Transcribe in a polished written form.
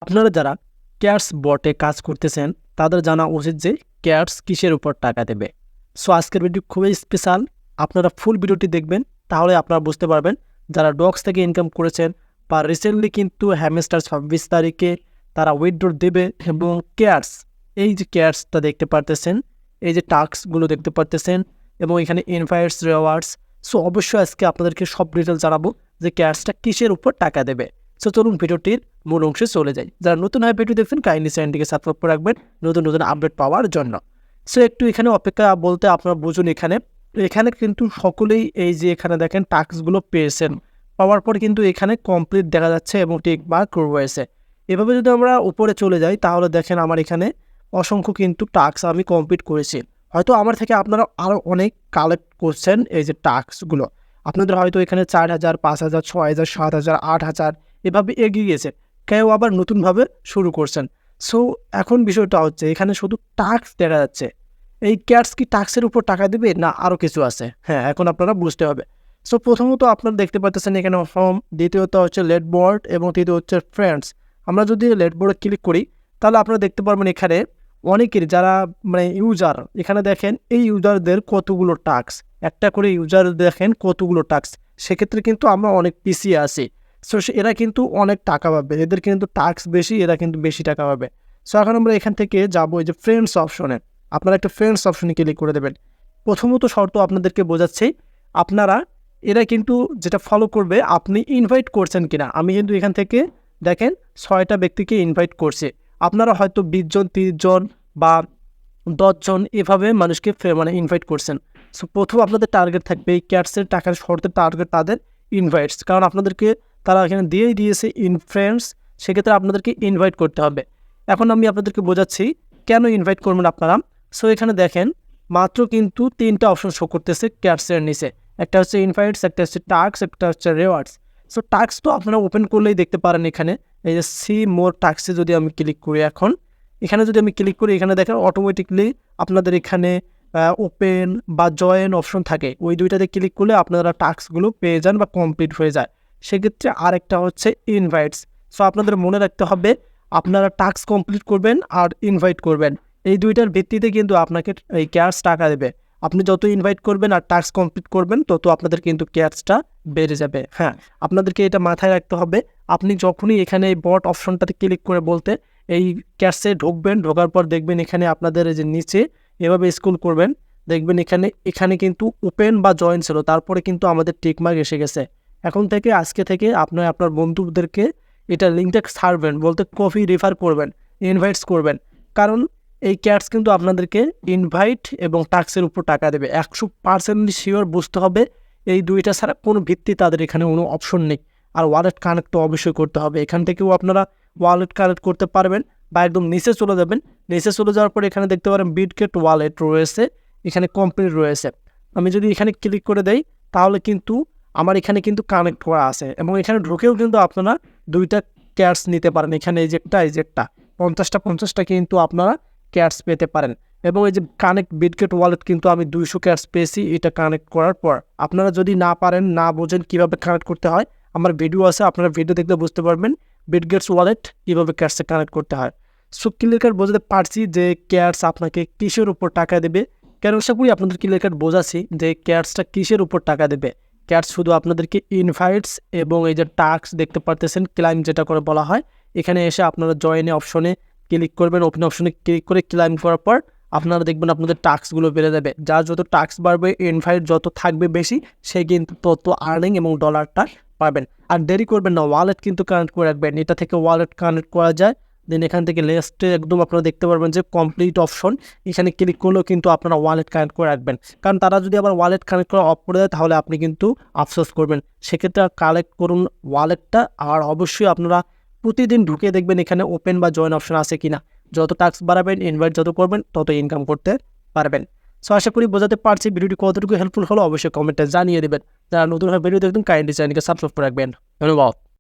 আপনারা যারা ক্যাটস বটে কাজ করতেছেন তাদের জানা উচিত যে ক্যাটস কিসের উপর টাকা দেবে। সো আজকের ভিডিও খুবই স্পেশাল, আপনারা ফুল ভিডিওটি দেখবেন, তাহলে আপনারা বুঝতে পারবেন যারা ডগস থেকে ইনকাম করেছেন বা রিসেন্টলি কিন্তু হ্যামস্টার 26 তারিখে তারা উইথড্র দেবে। এবং ক্যাটস, এই যে ক্যাটসটা দেখতে পারতেছেন, এই যে টাস্কগুলো দেখতে পারতেছেন এবং এখানে ইনভাইটস রিওয়ার্ডস। সো অবশ্যই আজকে আপনাদেরকে সব ডিটেল জানাবো যে ক্যাটসটা কিসের উপর টাকা দেবে। সো চলুন ভিডিওটির মূল অংশে চলে যাই। যারা নতুন হয় ভিডিও দেখছেন কাইন্ডলি চ্যানেলটিকে সাবস্ক্রাইব করে রাখবেন নতুন নতুন আপডেট পাওয়ার জন্য। সো একটু এখানে অপেক্ষা বলতে আপনারা বুঝুন, এখানে কিন্তু সকলেই এই যে এখানে দেখেন টাস্কগুলো পেয়েছেন, পাওয়ার পর কিন্তু এখানে কমপ্লিট দেখা যাচ্ছে এবং টিক মার্ক রয়েছে। এভাবে যদি আমরা উপরে চলে যাই তাহলে দেখেন আমার এখানে অসংখ্য কিন্তু টাস্ক আমি কমপ্লিট করেছি। হয়তো আমার থেকে আপনারা আরও অনেক কালেক্ট করছেন এই যে টাস্কগুলো, আপনাদের হয়তো এখানে 4,000, 5,000, 6,000, 7,000, 8,000 এভাবে এগিয়ে গেছে, কেউ আবার নতুনভাবে শুরু করছেন। সো এখন বিষয়টা হচ্ছে এখানে শুধু টাস্ক দেখা যাচ্ছে, এই ক্যাটস কি টাস্কের উপর টাকা দেবে না আরও কিছু আছে? হ্যাঁ, এখন আপনারা বুঝতে হবে। সো প্রথমত আপনারা দেখতে পাচ্ছেন এখানে হোম, দ্বিতীয়ত হচ্ছে লেটবোর্ড এবং তৃতীয় হচ্ছে ফ্রেন্ডস। আমরা যদি লেটবোর্ডে ক্লিক করি তাহলে আপনারা দেখতে পারবেন এখানে অনেকের যারা ইউজার, এখানে দেখেন এই ইউজারদের কতগুলো টাস্ক, একটা করে ইউজার দেখেন কতগুলো টাস্ক। সেক্ষেত্রে কিন্তু আমরা অনেক পিছিয়ে আছি। সো এরা কিন্তু অনেক টাকা পাবে, এদের কিন্তু টাস্ক বেশি, এরা কিন্তু বেশি টাকা পাবে। সো এখন আমরা এখান থেকে যাবো এই যে ফ্রেন্ডস অপশনে, আপনারা একটা ফ্রেন্ডস অপশনে ক্লিক করে দেবেন। প্রথমত শর্ত আপনাদেরকে বোঝাচ্ছি, আপনারা এরা কিন্তু যেটা ফলো করবে আপনি ইনভাইট করছেন কিনা। আমি কিন্তু এখান থেকে দেখেন 6টা ব্যক্তিকে ইনভাইট করছে, আপনারা হয়তো 20 জন, 30 জন বা 10 জন এভাবে মানুষকে ইনভাইট করছেন। সো প্রথম আপনাদের টার্গেট থাকবে এই ক্যাটসের টাকার শর্তের টার্গেট তাদের ইনভাইটস, কারণ আপনাদেরকে তারা এখানে দিয়েই দিয়েছে ইনফ্রেন্ডস, সেক্ষেত্রে আপনাদেরকে ইনভাইট করতে হবে। এখন আমি আপনাদেরকে বোঝাচ্ছি কেন ইনভাইট করবেন আপনারা। সো এখানে দেখেন মাত্র কিন্তু 3টা অপশন শো করতেছে ক্যাটসের নিচে, একটা হচ্ছে ইনভাইটস, একটা হচ্ছে টাস্ক, একটা হচ্ছে রিওয়ার্ডস। সো টাস্ক তো আপনারা ওপেন করলেই দেখতে পারেন, এখানে এই যে সি মোর টাস্কে যদি আমি ক্লিক করি, এখন এখানে যদি আমি ক্লিক করি এখানে দেখেন অটোমেটিকলি আপনাদের এখানে ওপেন বা জয়েন অপশন থাকে, ওই দুইটাতে ক্লিক করলে আপনারা টাস্কগুলো পেয়ে যান বা কমপ্লিট হয়ে যায়। সেক্ষেত্রে আরেকটা হচ্ছে ইনভাইটস। সো আপনাদের মনে রাখতে হবে আপনারা টাস্ক কমপ্লিট করবেন আর ইনভাইট করবেন, এই দুইটার ভিত্তিতে কিন্তু আপনাকে এই ক্যাটস টাকা দেবে। আপনি যত ইনভাইট করবেন আর টাস্ক কমপ্লিট করবেন তত আপনাদের কিন্তু ক্যাটসটা বেড়ে যাবে। হ্যাঁ, আপনাদেরকে এটা মাথায় রাখতে হবে। আপনি যখনই এখানে এই বট অপশনটাতে ক্লিক করে বলতে এই ক্যাটসে ঢুকবেন, ঢোকার পর দেখবেন এখানে আপনাদের এই যে নিচে এভাবে স্ক্রল করবেন, দেখবেন এখানে কিন্তু ওপেন বা জয়েন ছিল, তারপরে কিন্তু আমাদের টিকমার্ক এসে গেছে। এখন থেকে আজকে থেকে আপনার বন্ধুদেরকে এটা লিঙ্কটা ছাড়বেন, বলতে কপি রেফার করবেন, ইনভাইটস করবেন, কারণ এই ক্যাটস কিন্তু আপনাদেরকে ইনভাইট এবং টাস্কের উপর টাকা দেবে। 100% শিওর বুঝতে হবে, এই দুইটা ছাড়া কোনো ভিত্তি তাদের এখানে কোনো অপশন নেই। আর ওয়ালেট কানেক্ট তো অবশ্যই করতে হবে, এখান থেকেও আপনারা ওয়ালেট কানেক্ট করতে পারবেন বা একদম নিচে চলে যাবেন। নিচে চলে যাওয়ার পর এখানে দেখতে পারেন বিটগেট ওয়ালেট রয়েছে, এখানে কমপ্লিট রয়েছে। আমি যদি এখানে ক্লিক করে দেই তাহলে কিন্তু আমার এখানে কিন্তু কানেক্ট করা আছে এবং এখানে ঢুকেও কিন্তু আপনারা 2টা ক্যাটস নিতে পারেন। এখানে এই যে একটা 50টা কিন্তু আপনারা ক্যাটস পেতে পারেন। এবং এই যে কানেক্ট বিটগেট ওয়ালেট কিন্তু আমি 200 ক্যাটস পেয়েছি এটা কানেক্ট করার পর। আপনারা যদি না পারেন, না বোঝেন কীভাবে কানেক্ট করতে হয়, আমার ভিডিও আছে, আপনারা ভিডিও দেখলে বুঝতে পারবেন বিটগেটস ওয়ালেট কীভাবে ক্যাটসে কানেক্ট করতে হয়। সো ক্লিয়ার কাট বোঝাতে পারছি যে ক্যাটস আপনাকে কিসের উপর টাকা দেবে, কেন আশা করি আপনাদের ক্লিয়ার কাট বোঝাচ্ছি যে ক্যাটসটা কিসের উপর টাকা দেবে। ক্যাটস শুধু আপনাদেরকে ইনভাইটস এবং এই যে টাস্ক দেখতে পারতেছেন ক্লাইম যেটা করে বলা হয়, এখানে এসে আপনারা জয়েনে অপশনে ক্লিক করবেন, ওপেন অপশনে ক্লিক করে ক্লাইম করার পর আপনারা দেখবেন আপনাদের টাস্কগুলো বেড়ে যাবে। যার যত টাস্ক বাড়বে, ইনভাইট যত থাকবে বেশি, সে কিন্তু তত আর্নিং এবং ডলারটা পাবেন। আর দেরি করবেন না, ওয়ালেট কিন্তু কানেক্ট করে রাখবেন, এটা থেকে ওয়ালেট কানেক্ট করা যায়। দেন এখান থেকে লেস্টে একদম আপনারা দেখতে পারবেন যে কমপ্লিট অপশন, এখানে ক্লিক করলেও কিন্তু আপনারা ওয়ালেট কানেক্ট করে রাখবেন, কারণ তারা যদি আবার ওয়ালেট কানেক্ট করা অফ করে দেয় তাহলে আপনি কিন্তু আফসোস করবেন। সেক্ষেত্রে কালেক্ট করুন ওয়ালেটটা, আর অবশ্যই আপনারা প্রতিদিন ঢুকে দেখবেন এখানে ওপেন বা জয়েন অপশন আছে কিনা। যত টাস্ক বাড়াবেন, ইনভাইট যত করবেন, তত ইনকাম করতে পারবেন। সো আশা করি বোঝাতে পারছি, ভিডিওটি কতটুকু হেল্পফুল হলো অবশ্যই কমেন্টে জানিয়ে দেবেন। যারা নতুন ভিডিও দেখবেন কাইন্ডলি চ্যানেলকে সাবস্ক্রাইব করে রাখবেন। ধন্যবাদ।